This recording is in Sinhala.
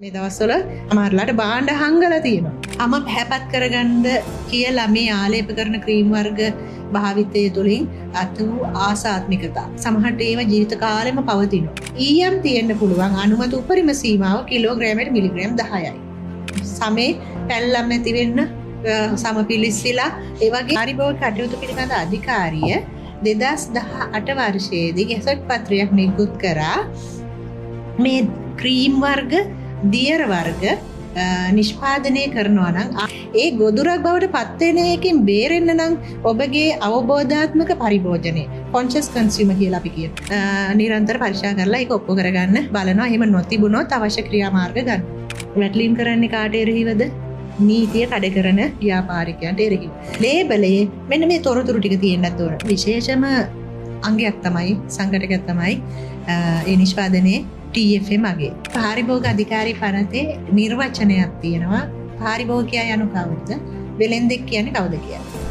මේ දවස්වල අමාරුලාට භාණ්ඩ හංගලා තියෙනවා. අම පැහැපත් කරගන්න කියලා මේ ආලේප කරන ක්‍රීම් වර්ග භාවිතය තුළින් අතු ආසාත්මිකතා සමහරට ඒව ජීවිත කාලෙම පවතිනවා. ඊයම් තියෙන්න පුළුවන් අනුමත උපරිම සීමාව කිලෝග්‍රෑමයට මිලිග්‍රෑම් 10යි. සමේ පැල්ලම් නැති වෙන්න සමපිලිස්සලා ඒ වගේ පරිභෝගික කටයුතු පිළිබඳ අධිකාරිය 2018 වර්ෂයේදී ගැසට් පත්‍රයක් නිකුත් කරා මේ ක්‍රීම් වර්ග දියර වර්ග නිෂ්පාදනය කරනවා නම් ඒ ගොදුරක් බවට පත්වෙන එකකින් බේරෙන්න නම් ඔබගේ අවබෝධාත්මක පරිභෝජනය කොන්ෂස් කන්සියුමර් කියලා අපි කියනවා. නිරන්තර පරීක්ෂා කරලා ඒක ඔප්පු කරගන්න බලනවා. එහෙම නොතිබුණොත් අවශ්‍ය ක්‍රියාමාර්ග ගන්න. වැටලීම් කරන්නේ කාට එරෙහිවද? නීතිය කඩ කරන ව්‍යාපාරිකයන්ට එරෙහිව. ලේබලයේ මෙන්න මේ තොරතුරු ටික තියෙන්නත් ඕන. විශේෂම අංගයක් තමයි සංගঠনයක් තමයි ඒ නිෂ්පාදනයේ TFM අගේ. පාරිභෝගික අධිකාරී පනතේ නිර්වචනයක් තියෙනවා. පාරිභෝගිකයා යනු කවුද? වෙළෙන්දෙක් කියන්නේ කවුද කියලා.